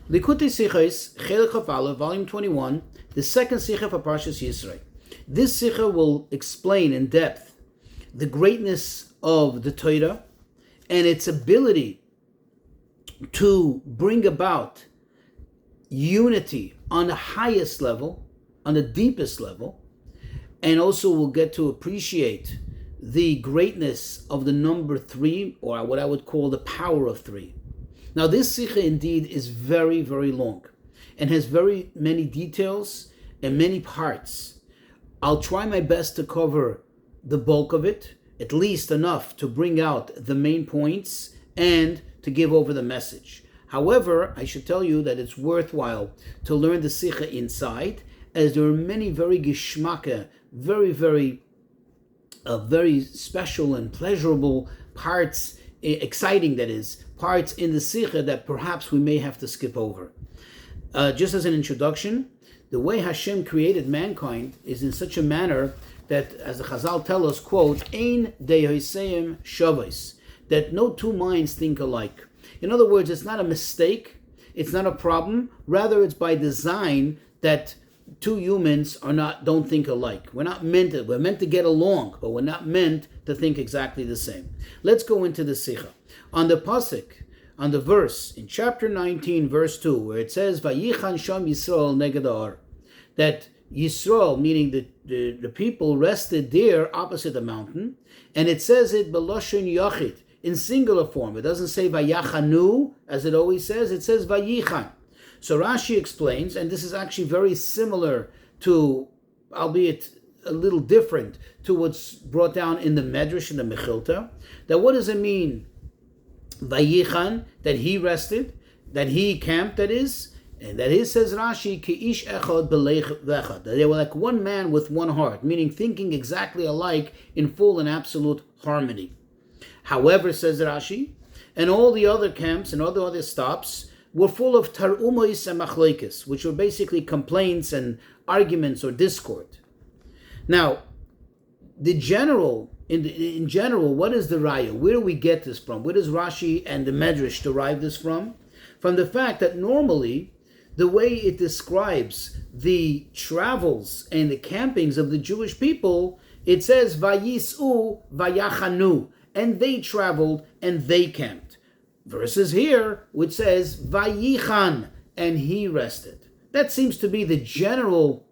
Likutei Sichos, Chelik Chaf Aleph, volume 21, the second Sicha for Parshas Yisro. This Sicha will explain in depth the greatness of the Torah and its ability to bring about unity on the highest level, on the deepest level, and also we'll get to appreciate the greatness of the number 3, or what I would call the power of 3. Now this Sicha indeed is very, very long and has very many details and many parts. I'll try my best to cover the bulk of it, at least enough to bring out the main points and to give over the message. However, I should tell you that it's worthwhile to learn the Sicha inside, as there are many very geschmacke, very special and pleasurable parts, exciting that is, parts in the Sicha that perhaps we may have to skip over. Just as an introduction, the way Hashem created mankind is in such a manner that, as the Chazal tell us, quote, Ein dehoseim shavos, that no two minds think alike. In other words, it's not a mistake, it's not a problem, rather it's by design that two humans don't think alike. We're meant to get along, but we're not meant to think exactly the same. Let's go into the Sicha. On the pasuk, on the verse in chapter 19, verse 2, where it says, Vayichan sham Yisrael neged ha'ar, that Yisro, meaning the people, rested there opposite the mountain, and it says it b'lashon yachid, in singular form. It doesn't say Vayachanu, as it always says, it says Vayichan. So Rashi explains, and this is actually very similar to, albeit a little different, to what's brought down in the Medrash and the Mechilta, that what does it mean? Vayichan, that he rested, that he camped, that is, and that is, says Rashi, Ki'ish echad b'leich vechad, that they were like one man with one heart, meaning thinking exactly alike in full and absolute harmony. However, says Rashi, and all the other camps and all the other stops were full of tarumois and machlekes, which were basically complaints and arguments or discord. Now, in general, what is the raya? Where do we get this from? Where does Rashi and the Medrash derive this from? From the fact that normally, the way it describes the travels and the campings of the Jewish people, it says, Vayis'u vayachanu, and they traveled and they camped. Versus here, which says, Vayichan, and he rested. That seems to be the general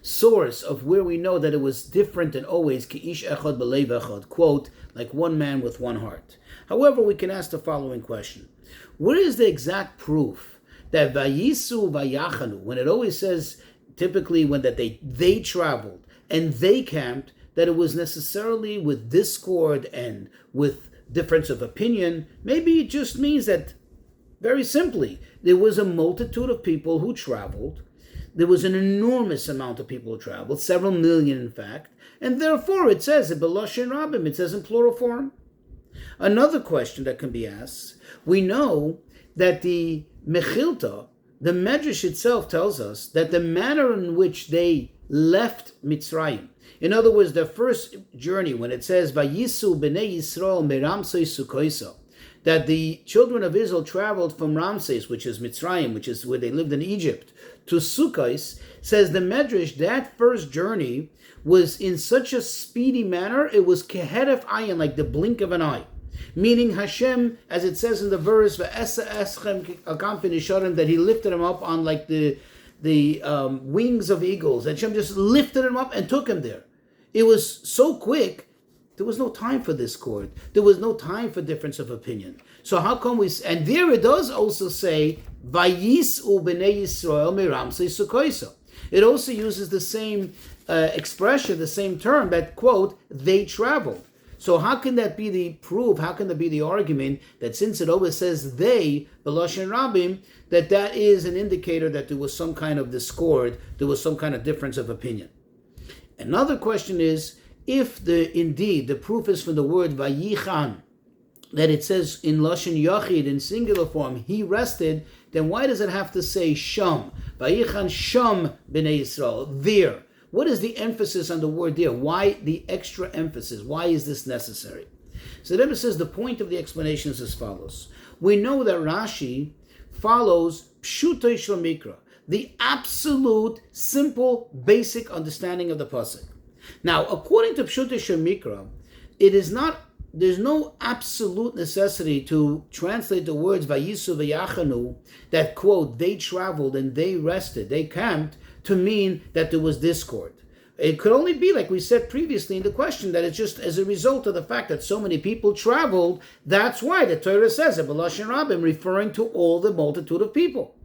source of where we know that it was different and always, Ki'ish echad b'leiv echad, quote, like one man with one heart. However, we can ask the following question. Where is the exact proof that Vayisu Vayachanu, when it always says, typically when that they traveled and they camped, that it was necessarily with discord and with difference of opinion? Maybe it just means that, very simply, there was a multitude of people who traveled. There was an enormous amount of people who traveled, several million in fact, and therefore it says, B'lashon rabim, it says in plural form. Another question that can be asked, we know that the Mechilta, the Medrash itself tells us that the manner in which they left Mitzrayim, in other words, their first journey, when it says, Vayisu b'nei Yisrael meramsei sukoiso, that the children of Israel traveled from Ramses, which is Mitzrayim, which is where they lived in Egypt, to Sukkos, says the Medrash, that first journey was in such a speedy manner, it was keheref ayin, like the blink of an eye. Meaning Hashem, as it says in the verse, that he lifted him up on like the wings of eagles. And Hashem just lifted him up and took him there. It was so quick, there was no time for discord. There was no time for difference of opinion. So how come we, and there it does also say, Vayis'u b'nei Yisrael meramsei sukoiso. It also uses the same expression, the same term, that, quote, they traveled. So how can that be the proof? How can that be the argument that since it always says they, b'lashon rabim, that is an indicator that there was some kind of discord, there was some kind of difference of opinion? Another question is, if indeed the proof is from the word vayichan, that it says in lashon yachid, in singular form, he rested, then why does it have to say sham? Vayichan sham b'nei Yisrael, there. What is the emphasis on the word there? Why the extra emphasis? Why is this necessary? So the Rebbe says the point of the explanation is as follows. We know that Rashi follows Pshutei Shel Mikra, the absolute, simple, basic understanding of the pasuk. Now, according to Pshutei Shel Mikra, there's no absolute necessity to translate the words Vayisru v'yachanu, that quote, they traveled and they rested, they camped, to mean that there was discord. It could only be, like we said previously in the question, that it's just as a result of the fact that so many people traveled. That's why the Torah says it, B'lashon Rabim, referring to all the multitude of people.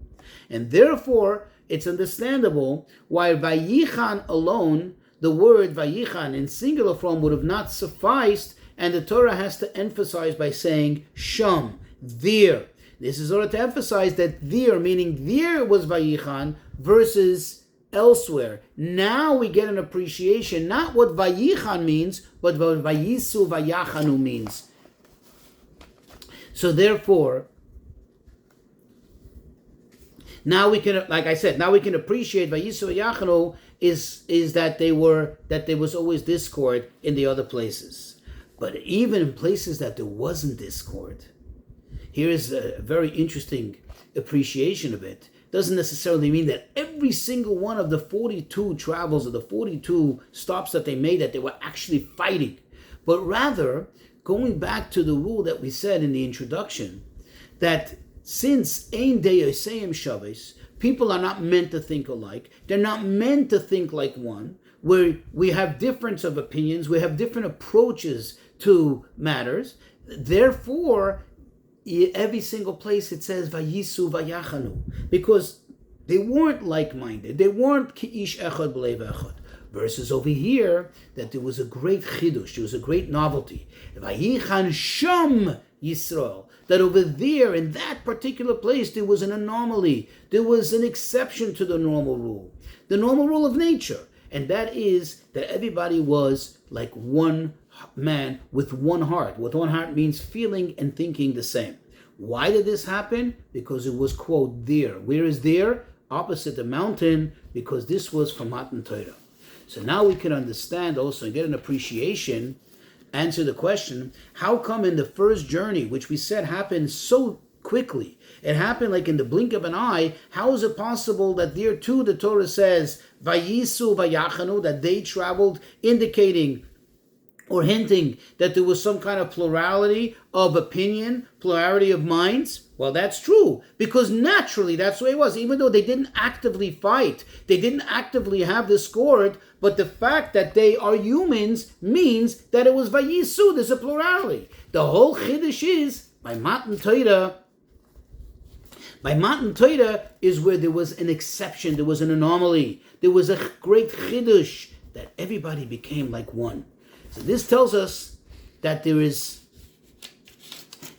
And therefore, it's understandable why Vayichan alone, the word Vayichan in singular form, would have not sufficed, and the Torah has to emphasize by saying Sham, there. This is in order to emphasize that there, meaning there was Vayichan, versus elsewhere. Now we get an appreciation, not what Vayichan means, but what Vayisru Vayachanu means. So therefore, now we can, like I said, now we can appreciate Vayisru Vayachanu is that there was always discord in the other places. But even in places that there wasn't discord, here is a very interesting appreciation of it. Doesn't necessarily mean that every single one of the 42 travels or the 42 stops that they made, that they were actually fighting. But rather, going back to the rule that we said in the introduction, that since Ein Deyoseim Shavis, people are not meant to think alike, they're not meant to think like one, where we have difference of opinions, we have different approaches to matters. Therefore, every single place it says Vayisru Vayachanu, because they weren't like-minded. They weren't Ki'ish Echad B'leiv Echad. Versus over here, that there was a great chidush, there was a great novelty. Vayichan Sham Yisrael. That over there, in that particular place, there was an anomaly. There was an exception to the normal rule. The normal rule of nature. And that is that everybody was like one man with one heart. With one heart means feeling and thinking the same. Why did this happen? Because it was, quote, there. Where is there? Opposite the mountain, because this was from Matan Torah. So now we can understand also and get an appreciation, answer the question, how come in the first journey, which we said happened so quickly, it happened like in the blink of an eye, how is it possible that there too the Torah says, Vayisru Vayachanu, that they traveled, indicating or hinting that there was some kind of plurality of opinion, plurality of minds? Well, that's true, because naturally that's the way it was. Even though they didn't actively fight, they didn't actively have discord, but the fact that they are humans means that it was Vayisru, there's a plurality. The whole Chiddush is, by Matan Torah is where there was an exception, there was an anomaly, there was a great Chiddush, that everybody became like one. So this tells us that there is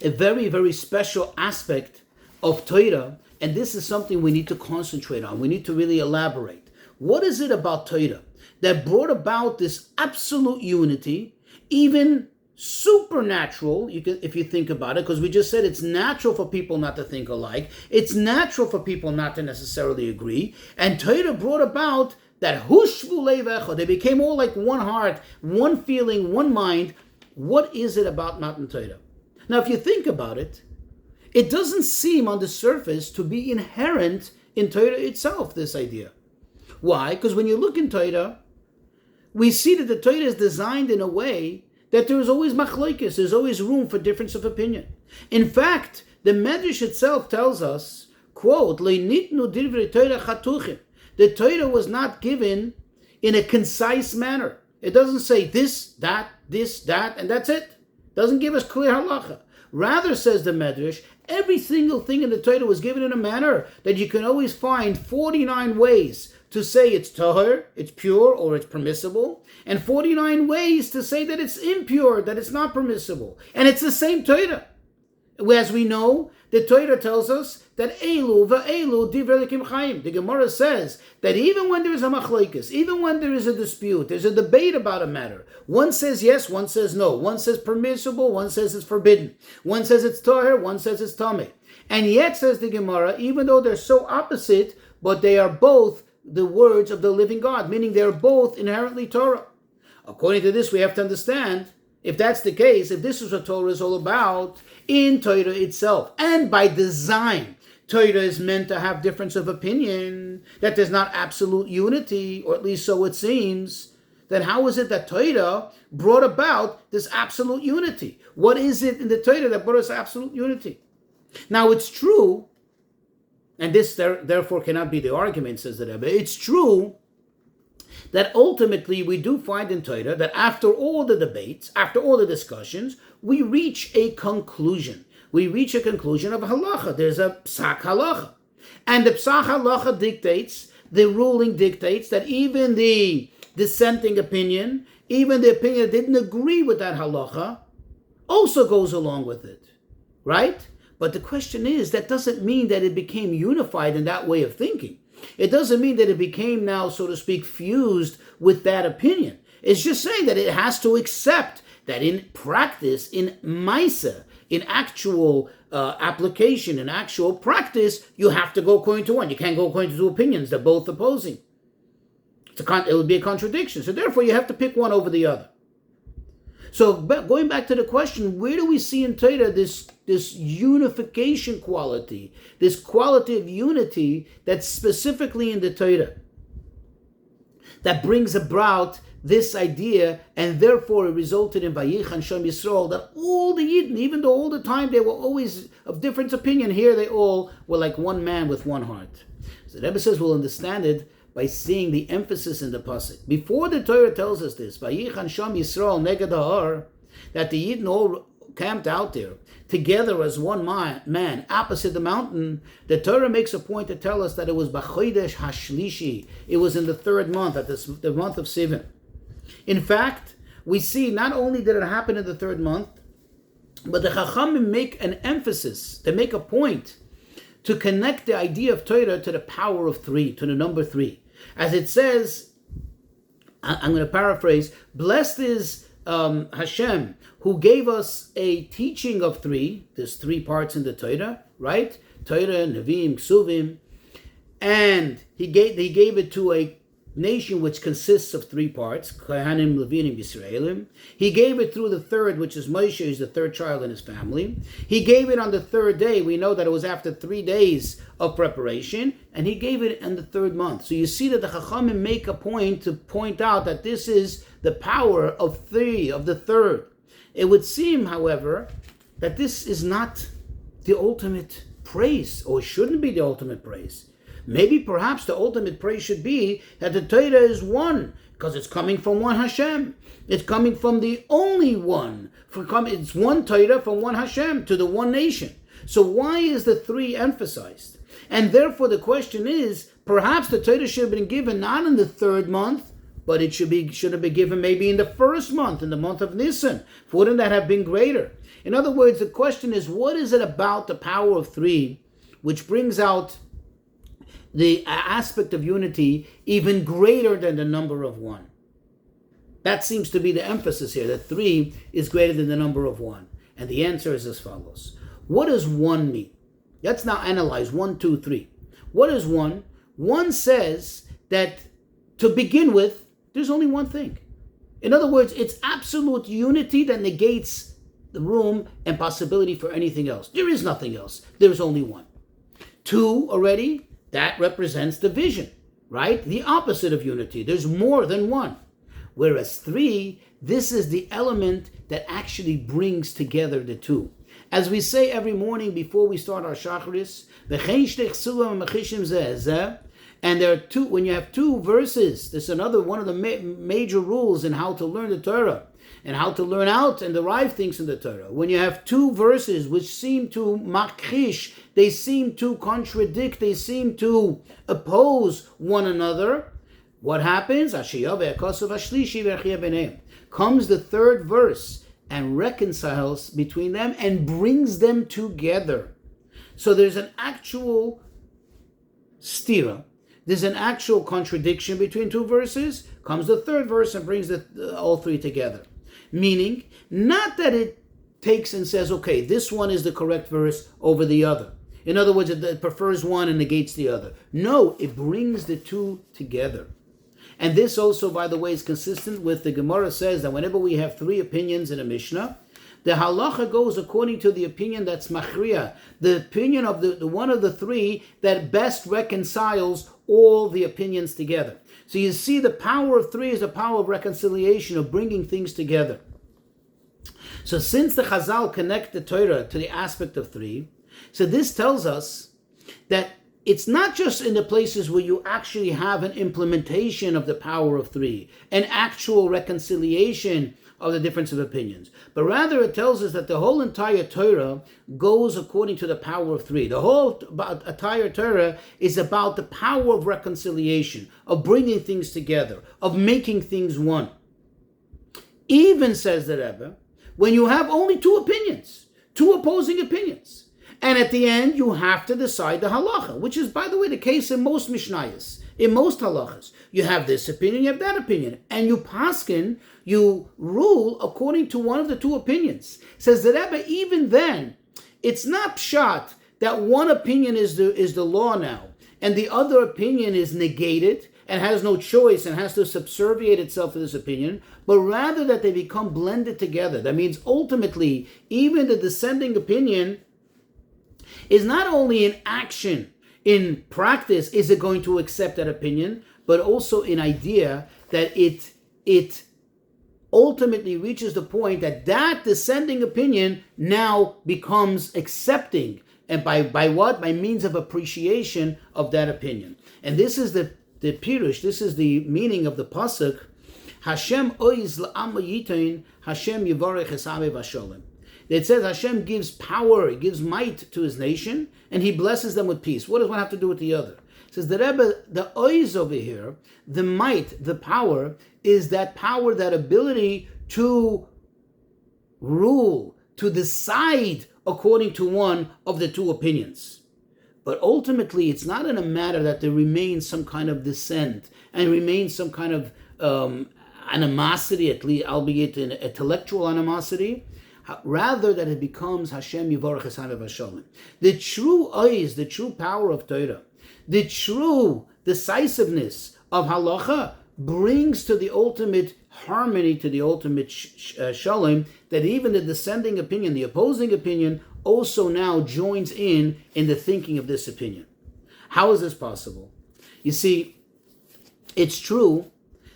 a very, very special aspect of Torah, and this is something we need to concentrate on. We need to really elaborate. What is it about Torah that brought about this absolute unity, even supernatural, if you think about it, because we just said it's natural for people not to think alike, it's natural for people not to necessarily agree, and Torah brought about that hushvu leiv echad, they became all like one heart, one feeling, one mind. What is it about Matan Torah? Now, if you think about it, it doesn't seem on the surface to be inherent in Torah itself, this idea. Why? Because when you look in Torah, we see that the Torah is designed in a way that there is always machlokes, there's always room for difference of opinion. In fact, the Medrash itself tells us, quote, Le'nitnu divrei Torah chatuchim. The Torah was not given in a concise manner. It doesn't say this, that, and that's it. It doesn't give us clear halacha. Rather, says the Medrash, every single thing in the Torah was given in a manner that you can always find 49 ways to say it's tahor, it's pure, or it's permissible, and 49 ways to say that it's impure, that it's not permissible. And it's the same Torah. As we know, the Torah tells us that Elu va'elu divrei Elokim Chaim. The Gemara says that even when there is a machlokes, even when there is a dispute, there's a debate about a matter. One says yes, one says no. One says permissible, one says it's forbidden. One says it's tahor, one says it's tameh. And yet, says the Gemara, even though they're so opposite, but they are both the words of the living God, meaning they're both inherently Torah. According to this, we have to understand, if that's the case, if this is what Torah is all about, in Torah itself, and by design, Torah is meant to have difference of opinion, that there's not absolute unity, or at least so it seems, then how is it that Torah brought about this absolute unity? What is it in the Torah that brought us absolute unity? Now it's true, and this therefore cannot be the argument, says the Rebbe. It's true that ultimately we do find in Torah that after all the debates, after all the discussions, we reach a conclusion. We reach a conclusion of halacha. There's a psak halacha. And the psak halacha dictates, the ruling dictates that even the dissenting opinion, even the opinion that didn't agree with that halacha, also goes along with it. Right? But the question is, that doesn't mean that it became unified in that way of thinking. It doesn't mean that it became now, so to speak, fused with that opinion. It's just saying that it has to accept that in practice, in maisa, in actual application, in actual practice, you have to go according to one. You can't go according to two opinions. They're both opposing. It would be a contradiction. So therefore, you have to pick one over the other. So going back to the question, where do we see in Torah this unification quality, this quality of unity that's specifically in the Torah, that brings about this idea, and therefore it resulted in Vayichan Shem Yisro, that all the Yidden, even though all the time they were always of different opinion, here they all were like one man with one heart. So the Rebbe says we'll understand it by seeing the emphasis in the pasuk. Before the Torah tells us this, Vayichan Shem Yisrael neged ha'ar, that the Yidden all camped out there together as one man opposite the mountain, the Torah makes a point to tell us that it was B'chodesh Hashlishi. It was in the third month, at the month of Sivan. In fact, we see not only did it happen in the third month, but the Chachamim make an emphasis, they make a point to connect the idea of Torah to the power of three, to the number three. As it says, I'm going to paraphrase, blessed is Hashem, who gave us a teaching of three. There's three parts in the Torah, right? Torah, Nevi'im, Ksuvim. And he gave it to a nation which consists of three parts, Kohanim, Levinim, Yisraelim. He gave it through the third, which is Moshe, who's the third child in his family. He gave it on the third day. We know that it was after 3 days of preparation, and he gave it in the third month. So you see that the Chachamim make a point to point out that this is the power of three, of the third. It would seem, however, that this is not the ultimate praise, or shouldn't be the ultimate praise. Maybe perhaps the ultimate praise should be that the Torah is one, because it's coming from one Hashem. It's coming from the only one. It's one Torah from one Hashem to the one nation. So why is the three emphasized? And therefore the question is, perhaps the Torah should have been given not in the third month, but it should have been given maybe in the first month, in the month of Nisan. Wouldn't that have been greater? In other words, the question is, what is it about the power of three which brings out the aspect of unity even greater than the number of one? That seems to be the emphasis here, that three is greater than the number of one. And the answer is as follows. What does one mean? Let's now analyze 1, 2, 3. What is one? One says that to begin with, there's only one thing. In other words, it's absolute unity that negates the room and possibility for anything else. There is nothing else. There is only one. 2 already, that represents division, right? The opposite of unity. There's more than one. Whereas 3, this is the element that actually brings together the two. As we say every morning before we start our Shacharis, and there are two, when you have two verses, this is another one of the major rules in how to learn the Torah and how to learn out and derive things in the Torah. When you have two verses which seem to makhish, they seem to contradict, they seem to oppose one another, what happens? Comes the third verse and reconciles between them and brings them together. So there's an actual stira. There's an actual contradiction between two verses. Comes the third verse and brings all three together. Meaning, not that it takes and says, okay, this one is the correct verse over the other. In other words, it prefers one and negates the other. No, it brings the two together. And this also, by the way, is consistent with the Gemara says that whenever we have three opinions in a Mishnah, The halacha goes according to the opinion that's machriya, the opinion of the one of the three that best reconciles all the opinions together. So you see, the power of three is the power of reconciliation, of bringing things together. So since the Chazal connect the Torah to the aspect of three, so this tells us that it's not just in the places where you actually have an implementation of the power of three, an actual reconciliation of the difference of opinions, but rather it tells us that the whole entire Torah goes according to the power of three. The whole entire Torah is about the power of reconciliation, of bringing things together, of making things one. Even, says the Rebbe, when you have only two opinions, two opposing opinions, and at the end you have to decide the halacha, which is, by the way, the case in most mishnayos, in most halachas. You have this opinion, you have that opinion, and you paskin, you rule according to one of the two opinions. Says the Rebbe, even then, it's not pshat that one opinion is the law now, and the other opinion is negated and has no choice and has to subserviate itself to this opinion, but rather that they become blended together. That means ultimately, even the dissenting opinion is not only in action, in practice, is it going to accept that opinion, but also in idea that it ultimately reaches the point that that dissenting opinion now becomes accepting, and by what? By means of appreciation of that opinion. And this is the pirush, this is the meaning of the pasuk, Hashem oiz la'am yitain, Hashem yivarech esame v'sholem. It says Hashem gives power, he gives might to his nation, and he blesses them with peace. What does one have to do with the other? It says the Rebbe, the oiz over here, the might, the power, is that power, that ability to rule, to decide according to one of the two opinions. But ultimately, it's not in a matter that there remains some kind of dissent and remains some kind of animosity, at least, albeit an intellectual animosity, rather that it becomes Hashem Yivarech Esame V'Sholem. The true oiz, the true power of Torah, the true decisiveness of halacha brings to the ultimate harmony, to the ultimate shalom, that even the dissenting opinion, the opposing opinion, also now joins in the thinking of this opinion. How is this possible? You see, it's true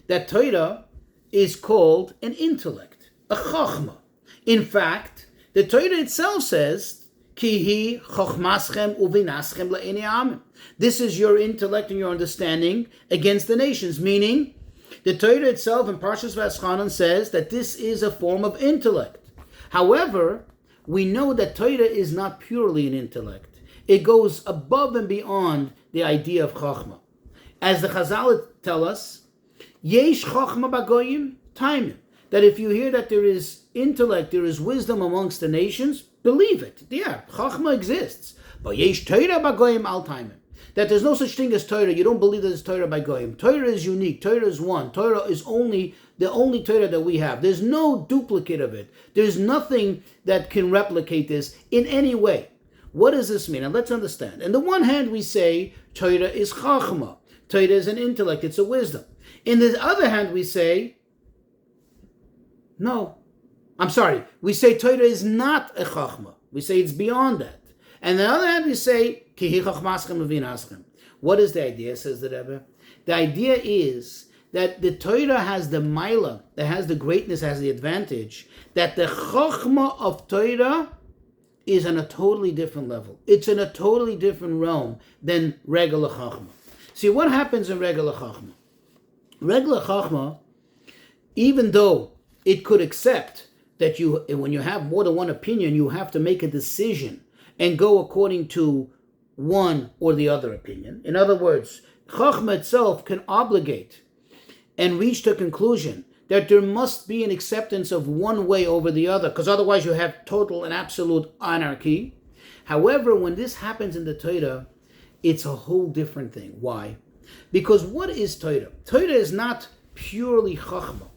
that Torah is called an intellect, a chachma. In fact, the Torah itself says, Ki hi chochmaschem uvinaschem la'enei amim. This is your intellect and your understanding against the nations, meaning the Torah itself in Parshas V'Eschanan says that this is a form of intellect. However, we know that Torah is not purely an intellect. It goes above and beyond the idea of Chachma. As the Chazal tell us, Yesh Chachma Bagoyim Taimim. That if you hear that there is intellect, there is wisdom amongst the nations, believe it. Yeah, Chachma exists. But Yesh Torah Bagoyim Al Taimim. That there's no such thing as Torah. You don't believe that it's Torah by Goyim. Torah is unique. Torah is one. Torah is the only Torah that we have. There's no duplicate of it. There's nothing that can replicate this in any way. What does this mean? And let's understand. On the one hand, we say Torah is Chachma. Torah is an intellect. It's a wisdom. In the other hand, we say, no. I'm sorry. We say Torah is not a Chachma. We say it's beyond that. And on the other hand, we say, what is the idea, says the Rebbe? The idea is that the Torah has the maila, that has the greatness, has the advantage, that the Chochma of Torah is on a totally different level. It's in a totally different realm than regular Chochma. See, what happens in regular Chochma? Regular Chochma, even though it could accept that when you have more than one opinion, you have to make a decision and go according to one or the other opinion. In other words, Chachma itself can obligate and reach the conclusion that there must be an acceptance of one way over the other, because otherwise you have total and absolute anarchy. However, when this happens in the Torah, it's a whole different thing. Why? Because what is Torah? Torah is not purely Chachma.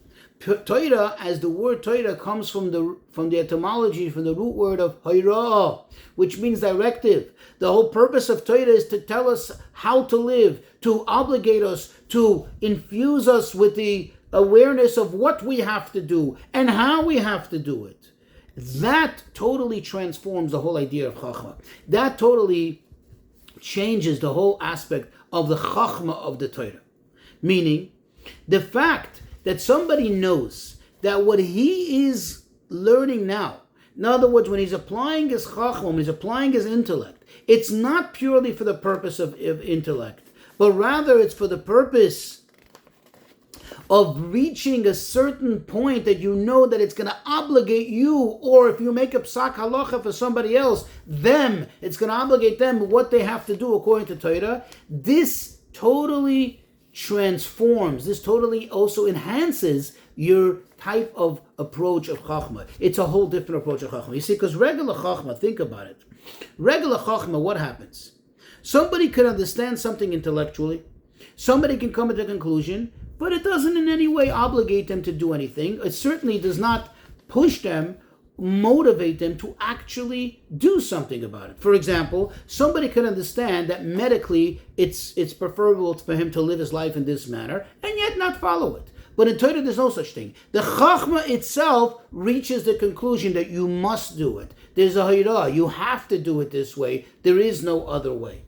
Torah, as the word Torah comes from the etymology, from the root word of Haira, which means directive. The whole purpose of Torah is to tell us how to live, to obligate us, to infuse us with the awareness of what we have to do and how we have to do it. That totally transforms the whole idea of Chachma. That totally changes the whole aspect of the Chachma of the Torah. Meaning, the fact that somebody knows that what he is learning now, in other words, when he's applying his Chachma, when he's applying his intellect, it's not purely for the purpose of intellect, but rather it's for the purpose of reaching a certain point that you know that it's going to obligate you, or if you make a psak halacha for somebody else, them, it's going to obligate them what they have to do according to Torah. This totally transforms, this totally also enhances your type of approach of Chachma. It's a whole different approach of Chachma. You see, because regular Chachma, think about it. Regular Chachma, what happens? Somebody can understand something intellectually, somebody can come to a conclusion, but it doesn't in any way obligate them to do anything. It certainly does not push them, motivate them to actually do something about it. For example, somebody can understand that medically it's preferable for him to live his life in this manner and yet not follow it. But in Torah, there's no such thing. The Chachma itself reaches the conclusion that you must do it. There's a Hayrah. You have to do it this way. There is no other way.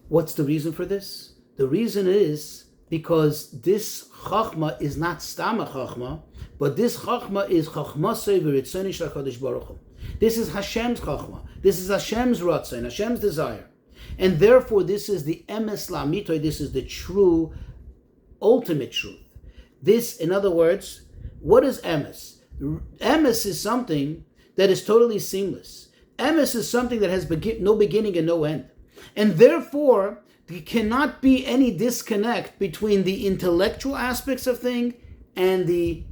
What's the reason for this? The reason is because this Chachma is not Stama Chachma, but this Chachma is Chachmasei v'ritzoni shel HaKadosh Baruch Hu. This is Hashem's Chachma. This is Hashem's Ratzon, Hashem's desire. And therefore, this is the Emes La'amitoy, this is the true, ultimate truth. This, in other words, what is Emes? Emes is something that is totally seamless. Emes is something that has no beginning and no end. And therefore, there cannot be any disconnect between the intellectual aspects of thing and the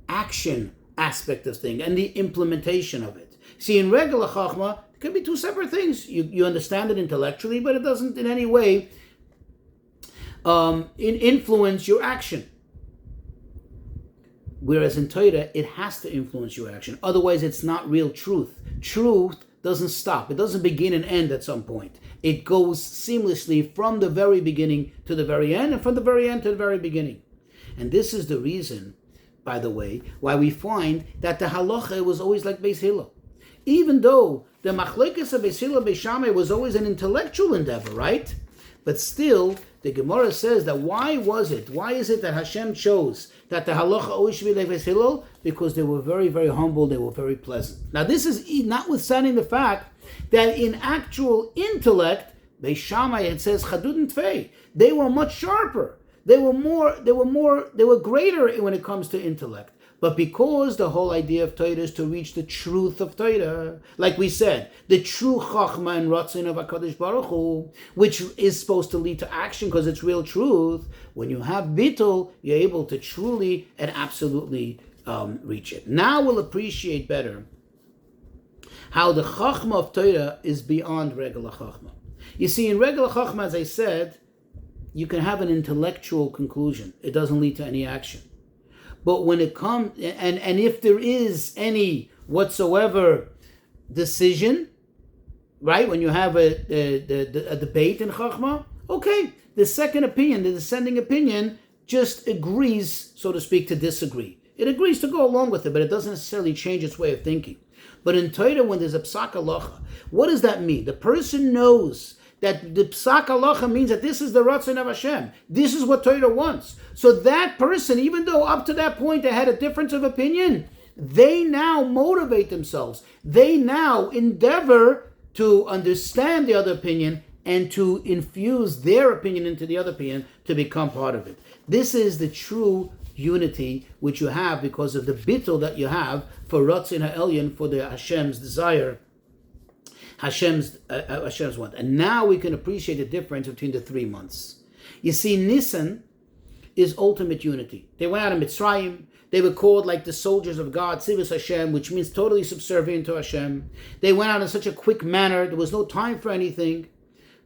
action aspect of thing and the implementation of it. See, in regular Chachma, it can be two separate things. You understand it intellectually, but it doesn't in any way influence your action. Whereas in Torah, it has to influence your action. Otherwise, it's not real truth. Truth doesn't stop. It doesn't begin and end at some point. It goes seamlessly from the very beginning to the very end, and from the very end to the very beginning. And this is the reason, by the way, why we find that the halacha was always like Beis Hillel. Even though the machlekes of Beis Hillel, Beis Shammai was always an intellectual endeavor, right? But still, the Gemara says that why is it that Hashem chose that the halacha always should be like Beis Hillel? Because they were very, very humble, they were very pleasant. Now this is notwithstanding the fact that in actual intellect, Beis Shammai, it says Chadud and Tfei, they were much sharper. They were greater when it comes to intellect. But because the whole idea of Torah is to reach the truth of Torah, like we said, the true Chachma and Ratzon of HaKadosh Baruch Hu, which is supposed to lead to action because it's real truth, when you have Bittul, you're able to truly and absolutely reach it. Now we'll appreciate better how the Chachma of Torah is beyond regular Chachma. You see, in regular Chachma, as I said, you can have an intellectual conclusion. It doesn't lead to any action. But when it comes, and if there is any whatsoever decision, right, when you have a debate in Chachma, okay, the second opinion, the dissenting opinion, just agrees, so to speak, to disagree. It agrees to go along with it, but it doesn't necessarily change its way of thinking. But in Torah, when there's a psak halacha, what does that mean? The person knows that the psak halacha means that this is the Ratzon of Hashem. This is what Torah wants. So that person, even though up to that point they had a difference of opinion, they now motivate themselves. They now endeavor to understand the other opinion and to infuse their opinion into the other opinion to become part of it. This is the true unity which you have because of the bittul that you have for Ratzon HaElyon, for the Hashem's desire, Hashem's want. And now we can appreciate the difference between the 3 months. You see, Nisan is ultimate unity. They went out of Mitzrayim. They were called like the soldiers of God, Sichos Hashem, which means totally subservient to Hashem. They went out in such a quick manner. There was no time for anything.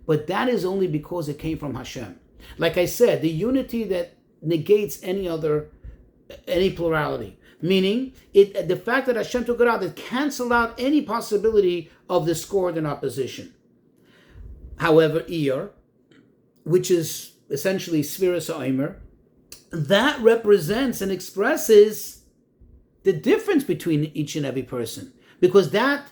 But that is only because it came from Hashem. Like I said, the unity that negates any plurality. Meaning, the fact that Hashem took it out, it canceled out any possibility of discord and opposition. However, Iyar, which is essentially Sfiras HaOmer, that represents and expresses the difference between each and every person, because that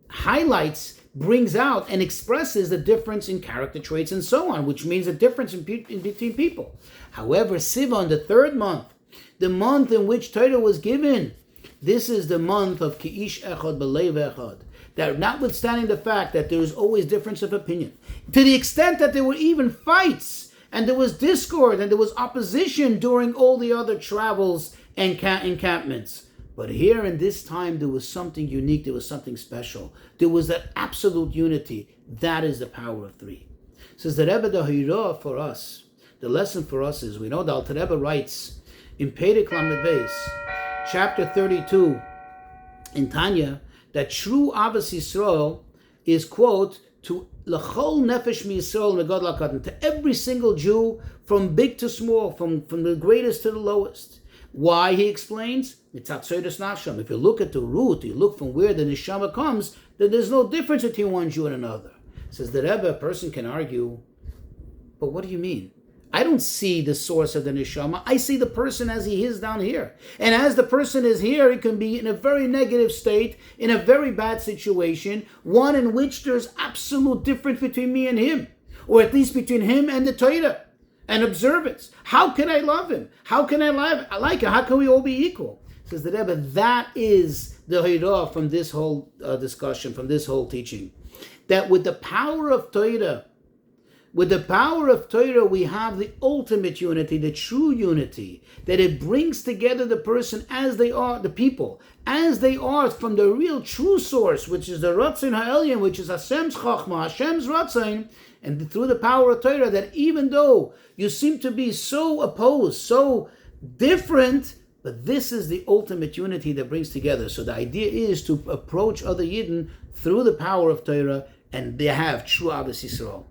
highlights, brings out, and expresses the difference in character traits and so on, which means a difference in between people. However, Sivan, the third month, the month in which Torah was given, this is the month of Ki'ish Echad B'Leiv Echad. That notwithstanding the fact that there was always difference of opinion, to the extent that there were even fights, and there was discord, and there was opposition during all the other travels and encampments. But here in this time, there was something unique, there was something special. There was that absolute unity. That is the power of three. Says the Rebbe, the Hirah for us, the lesson for us is, we know the Alter Rebbe writes in Perek Lamed Beis, chapter 32, in Tanya, that true Avos Yisrael is, quote, to L'chol Nefesh MiYisrael Megad L'Katan, to every single Jew, from big to small, from the greatest to the lowest. Why, he explains? If you look at the root, you look from where the neshama comes, then there's no difference between one Jew and another. Says the Rebbe, a person can argue, but what do you mean? I don't see the source of the neshama. I see the person as he is down here. And as the person is here, he can be in a very negative state, in a very bad situation, one in which there's absolute difference between me and him, or at least between him and the Torah and observance. How can I love him? How can I like him? How can we all be equal? Says the Rebbe, that is the Hirah from this whole discussion, from this whole teaching. That with the power of Torah, we have the ultimate unity, the true unity, that it brings together the person as they are, the people, as they are from the real true source, which is the Ratzon HaElyon, which is Hashem's Chachma, Hashem's Ratzon, and through the power of Torah, that even though you seem to be so opposed, so different, but this is the ultimate unity that brings together. So the idea is to approach other Yidden through the power of Torah, and they have true Avos Yisrael.